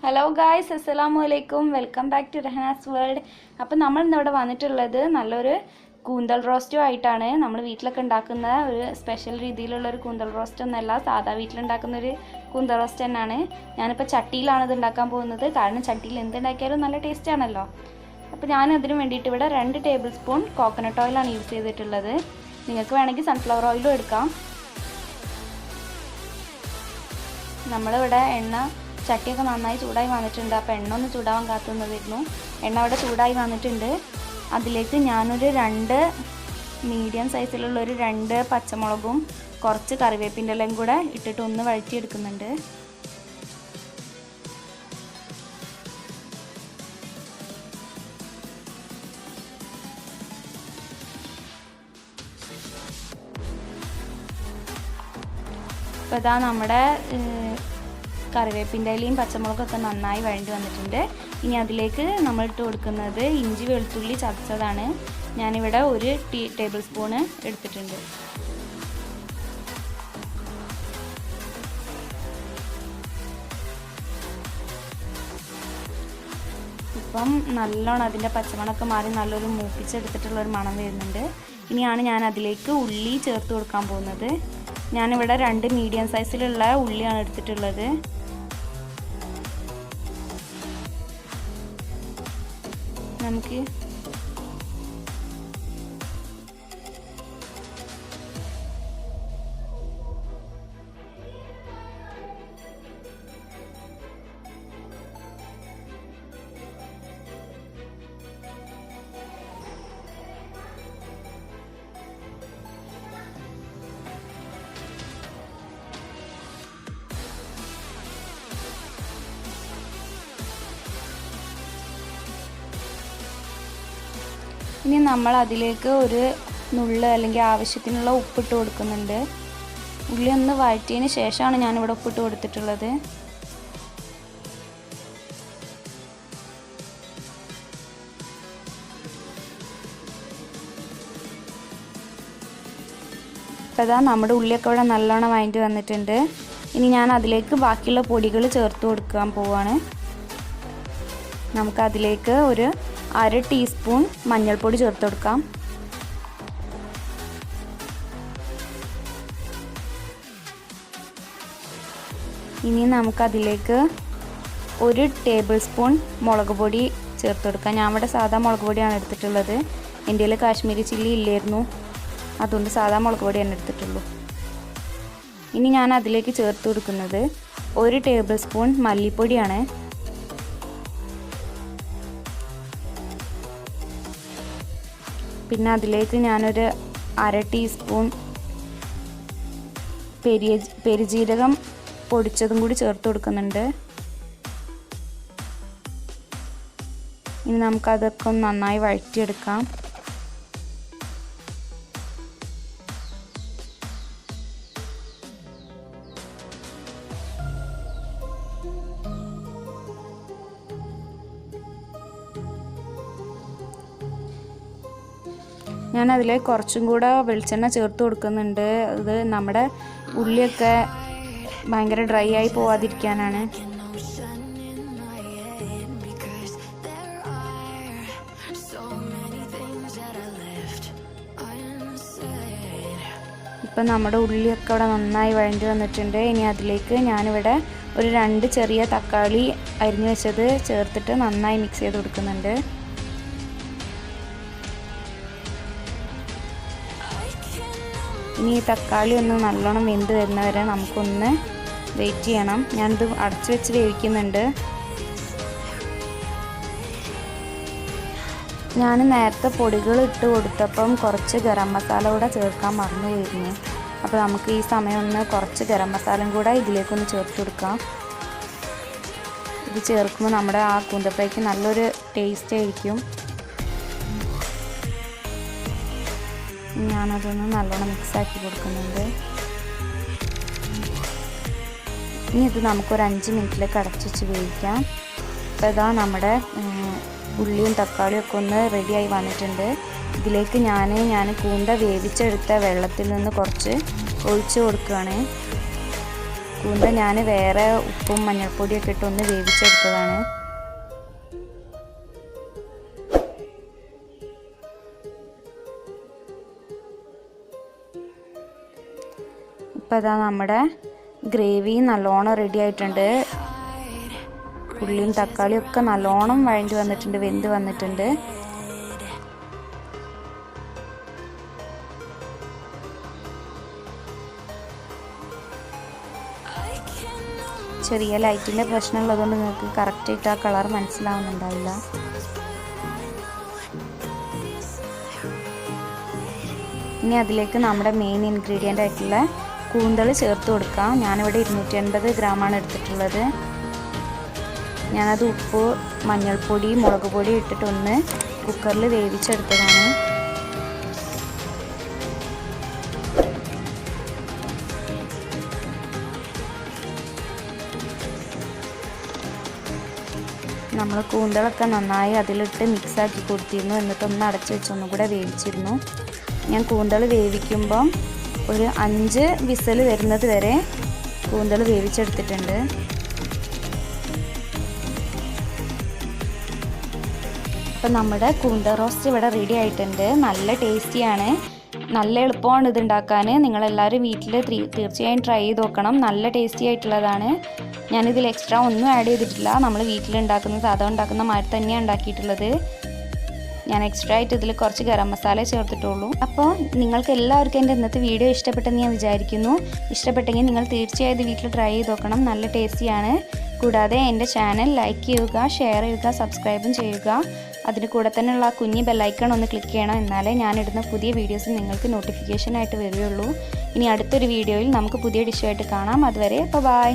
Hello guys, അസ്സലാമു അലൈക്കും. Welcome back to Rahnas world. അപ്പോൾ നമ്മൾ ഇന്നിവിടെ വന്നിട്ടുള്ളത് നല്ലൊരു കൂന്തൽ റോസ്റ്റും ആയിട്ടാണ്. നമ്മൾ വീട്ടിലൊക്കെ ഉണ്ടാക്കുന്ന ഒരു സ്പെഷ്യൽ രീതിയിലുള്ളൊരു കൂന്തൽ റോസ്റ്റ് ഒന്നല്ല, സാധാ വീട്ടിലുണ്ടാക്കുന്നൊരു കൂന്തൽ റോസ്റ്റ് തന്നെയാണ്. ഞാനിപ്പോൾ ചട്ടിയിലാണ് ഇത് ഉണ്ടാക്കാൻ പോകുന്നത്, കാരണം ചട്ടിയിൽ എന്തുണ്ടാക്കിയാലും നല്ല ടേസ്റ്റ് ആണല്ലോ. അപ്പോൾ ഞാനതിന് വേണ്ടിയിട്ട് ഇവിടെ 2 ടേബിൾ സ്പൂൺ കോക്കനട്ട് ഓയിലാണ് യൂസ് ചെയ്തിട്ടുള്ളത്. നിങ്ങൾക്ക് വേണമെങ്കിൽ സൺഫ്ലവർ ഓയിലും എടുക്കാം. നമ്മളിവിടെ ചട്ടിയൊക്കെ നന്നായി ചൂടായി വന്നിട്ടുണ്ട്. അപ്പോൾ എണ്ണ ഒന്ന് ചൂടാവാൻ കാത്തുന്നതായിരുന്നു. എണ്ണ അവിടെ ചൂടായി വന്നിട്ടുണ്ട്. അതിലേക്ക് ഞാനൊരു 2 മീഡിയം സൈസിലുള്ളൊരു 2 പച്ചമുളകും കുറച്ച് കറിവേപ്പിൻ്റെ ഇലയും കൂടെ ഇട്ടിട്ട് ഒന്ന് വഴറ്റിയെടുക്കുന്നുണ്ട്. അപ്പോൾ ഇതാ നമ്മുടെ കറിവേപ്പിൻ്റെ ഇലയും പച്ചമുളകൊക്കെ നന്നായി വഴണ്ടി വന്നിട്ടുണ്ട്. ഇനി അതിലേക്ക് നമ്മൾ ഇട്ട് കൊടുക്കുന്നത് ഇഞ്ചി വെളുത്തുള്ളി ചതച്ചതാണ്. ഞാനിവിടെ 1 ടേബിൾ സ്പൂണ് എടുത്തിട്ടുണ്ട്. ഇപ്പം നല്ലോണം അതിൻ്റെ പച്ചമണമൊക്കെ മാറി നല്ലൊരു മൂപ്പിച്ചെടുത്തിട്ടുള്ളൊരു മണം വരുന്നുണ്ട്. ഇനിയാണ് ഞാൻ അതിലേക്ക് ഉള്ളി ചേർത്ത് കൊടുക്കാൻ പോകുന്നത്. ഞാനിവിടെ 2 മീഡിയം സൈസിലുള്ള ഉള്ളിയാണ് എടുത്തിട്ടുള്ളത്. നമുക്ക് ഇനി നമ്മൾ അതിലേക്ക് ഒരു നുള്ള് അല്ലെങ്കിൽ ആവശ്യത്തിനുള്ള ഉപ്പിട്ട് കൊടുക്കുന്നുണ്ട്. ഉള്ളി ഒന്ന് വഴറ്റിയതിന് ശേഷമാണ് ഞാനിവിടെ ഉപ്പിട്ട് കൊടുത്തിട്ടുള്ളത്. അപ്പോൾ ഇതാ നമ്മുടെ ഉള്ളിയൊക്കെ ഇവിടെ നല്ലോണം വഴറ്റി വന്നിട്ടുണ്ട്. ഇനി ഞാൻ അതിലേക്ക് ബാക്കിയുള്ള പൊടികൾ ചേർത്ത് കൊടുക്കാൻ പോവാണ്. നമുക്കതിലേക്ക് ഒരു 1/2 ടീസ്പൂൺ മഞ്ഞൾപ്പൊടി ചേർത്ത് കൊടുക്കാം. ഇനി നമുക്കതിലേക്ക് 1 ടേബിൾ സ്പൂൺ മുളക് പൊടി ചേർത്ത് കൊടുക്കാം. ഞാൻ ഇവിടെ സാധാ മുളക് പൊടിയാണ് എടുത്തിട്ടുള്ളത്. എൻ്റെ കയ്യിൽ കാശ്മീരി ചില്ലി ഇല്ലായിരുന്നു, അതുകൊണ്ട് സാധാ മുളക് പൊടിയാണ് എടുത്തിട്ടുള്ളൂ. ഇനി ഞാൻ അതിലേക്ക് ചേർത്ത് കൊടുക്കുന്നത് 1 ടേബിൾ സ്പൂൺ മല്ലിപ്പൊടിയാണ്. പിന്നെ അതിലേക്ക് ഞാനൊരു 1/2 ടീസ്പൂൺ പെരുജീരകം പൊടിച്ചതും കൂടി ചേർത്ത് കൊടുക്കുന്നുണ്ട്. ഇനി നമുക്കതൊക്കെ ഒന്ന് നന്നായി വഴറ്റിയെടുക്കാം. ഞാനതിലേക്ക് കുറച്ചും കൂടെ വെളിച്ചെണ്ണ ചേർത്ത് കൊടുക്കുന്നുണ്ട്. അത് നമ്മുടെ ഉള്ളിയൊക്കെ ഭയങ്കര ഡ്രൈ ആയി പോവാതിരിക്കാനാണ്. ഇപ്പം നമ്മുടെ ഉള്ളിയൊക്കെ ഇവിടെ നന്നായി വഴണ്ടി വന്നിട്ടുണ്ട്. ഇനി അതിലേക്ക് ഞാനിവിടെ ഒരു 2 ചെറിയ തക്കാളി അരിഞ്ഞു വെച്ചത് ചേർത്തിട്ട് നന്നായി മിക്സ് ചെയ്ത് കൊടുക്കുന്നുണ്ട്. ഇനി ഈ തക്കാളി ഒന്ന് നല്ലോണം വെന്ത് വരുന്നവരെ നമുക്കൊന്ന് വെയിറ്റ് ചെയ്യണം. ഞാനിത് അടച്ചു വെച്ച് വേവിക്കുന്നുണ്ട്. ഞാൻ നേരത്തെ പൊടികൾ ഇട്ട് കൊടുത്തപ്പം കുറച്ച് ഗരം മസാല കൂടെ ചേർക്കാൻ മറന്നു പോയിരുന്നു. അപ്പോൾ നമുക്ക് ഈ സമയം ഒന്ന് കുറച്ച് ഗരം മസാലയും കൂടെ ഇതിലേക്കൊന്ന് ചേർത്ത് കൊടുക്കാം. ഇത് ചേർക്കുമ്പോൾ നമ്മുടെ ആ കൂന്തൽ ഫ്രൈക്ക് നല്ലൊരു ടേസ്റ്റ് ആയിരിക്കും. ഞാനതൊന്ന് നല്ലോണം മിക്സാക്കി കൊടുക്കുന്നുണ്ട്. ഇനി ഇത് നമുക്കൊരു 5 മിനിറ്റിലേക്ക് അടച്ചു വെച്ച് വേവിക്കാം. അപ്പോൾ ഇതാ നമ്മുടെ ഉള്ളിയും തക്കാളിയും ഒക്കെ ഒന്ന് റെഡിയായി വന്നിട്ടുണ്ട്. ഇതിലേക്ക് ഞാൻ കൂന്ത വേവിച്ചെടുത്ത വെള്ളത്തിൽ നിന്ന് കുറച്ച് ഒഴിച്ചു കൊടുക്കുകയാണ്. കൂന്തൽ ഞാൻ വേറെ ഉപ്പും മഞ്ഞൾപ്പൊടിയൊക്കെ ഇട്ടൊന്ന് വേവിച്ചെടുത്തതാണ്. ഇപ്പോൾ ഇതാ നമ്മുടെ ഗ്രേവി നല്ലോണം റെഡി ആയിട്ടുണ്ട്. ഉള്ളിയും തക്കാളിയും ഒക്കെ നല്ലോണം വഴണ്ടി വന്നിട്ടുണ്ട്, വെന്ത് വന്നിട്ടുണ്ട്. ചെറിയ ലൈറ്റിൻ്റെ പ്രശ്നമുള്ളതുകൊണ്ട് നിങ്ങൾക്ക് കറക്റ്റായിട്ട് ആ കളർ മനസ്സിലാവുന്നുണ്ടാവില്ല. ഇനി അതിലേക്ക് നമ്മുടെ മെയിൻ ഇൻഗ്രീഡിയൻ്റ് ആയിട്ടുള്ള കൂന്തൽ ചേർത്ത് കൊടുക്കാം. ഞാനിവിടെ 280 ഗ്രാമാണ് എടുത്തിട്ടുള്ളത്. ഞാനത് ഉപ്പ്, മഞ്ഞൾപ്പൊടി, മുളക് പൊടി ഇട്ടിട്ടൊന്ന് കുക്കറിൽ വേവിച്ചെടുത്തതാണ്. നമ്മൾ കൂന്തളൊക്കെ നന്നായി അതിലിട്ട് മിക്സാക്കി കൊടുത്തിരുന്നു. എന്നിട്ടൊന്ന് അടച്ച് വെച്ചൊന്നും കൂടെ വേവിച്ചിരുന്നു. ഞാൻ കൂന്തൾ വേവിക്കുമ്പം ഒരു 5 വിസിൽ വരുന്നത് വരെ കൂന്തൾ വേവിച്ചെടുത്തിട്ടുണ്ട്. അപ്പം നമ്മുടെ കൂന്തൽ റോസ്റ്റ് ഇവിടെ റെഡി ആയിട്ടുണ്ട്. നല്ല ടേസ്റ്റിയാണ്, നല്ല എളുപ്പമാണ് ഇത് ഉണ്ടാക്കാൻ. നിങ്ങളെല്ലാവരും വീട്ടിൽ തീർച്ചയായും ട്രൈ ചെയ്ത് നോക്കണം. നല്ല ടേസ്റ്റി ആയിട്ടുള്ളതാണ്. ഞാനിതിൽ എക്സ്ട്രാ ഒന്നും ആഡ് ചെയ്തിട്ടില്ല. നമ്മൾ വീട്ടിലുണ്ടാക്കുന്ന സാധാ ഉണ്ടാക്കുന്ന മാതിരി തന്നെയാണ് ഉണ്ടാക്കിയിട്ടുള്ളത്. ഞാൻ എക്സ്ട്രാ ആയിട്ട് ഇതിൽ കുറച്ച് ഗരം മസാല ചേർത്തിട്ടുള്ളൂ. അപ്പോൾ നിങ്ങൾക്ക് എല്ലാവർക്കും എൻ്റെ ഇന്നത്തെ വീഡിയോ ഇഷ്ടപ്പെട്ടെന്ന് ഞാൻ വിചാരിക്കുന്നു. ഇഷ്ടപ്പെട്ടെങ്കിൽ നിങ്ങൾ തീർച്ചയായും ഇത് വീട്ടിൽ ട്രൈ ചെയ്ത് നോക്കണം. നല്ല ടേസ്റ്റിയാണ്. കൂടാതെ എൻ്റെ ചാനൽ ലൈക്ക് ചെയ്യുക, ഷെയർ ചെയ്യുക, സബ്സ്ക്രൈബും ചെയ്യുക. അതിന് കൂടെ തന്നെയുള്ള ആ കുഞ്ഞി ബെല്ലൈക്കൺ ഒന്ന് ക്ലിക്ക് ചെയ്യണം. എന്നാലേ ഞാനിടുന്ന പുതിയ വീഡിയോസ് നിങ്ങൾക്ക് നോട്ടിഫിക്കേഷനായിട്ട് വരികയുള്ളൂ. ഇനി അടുത്തൊരു വീഡിയോയിൽ നമുക്ക് പുതിയ ഡിഷായിട്ട് കാണാം. അതുവരെ ബൈ.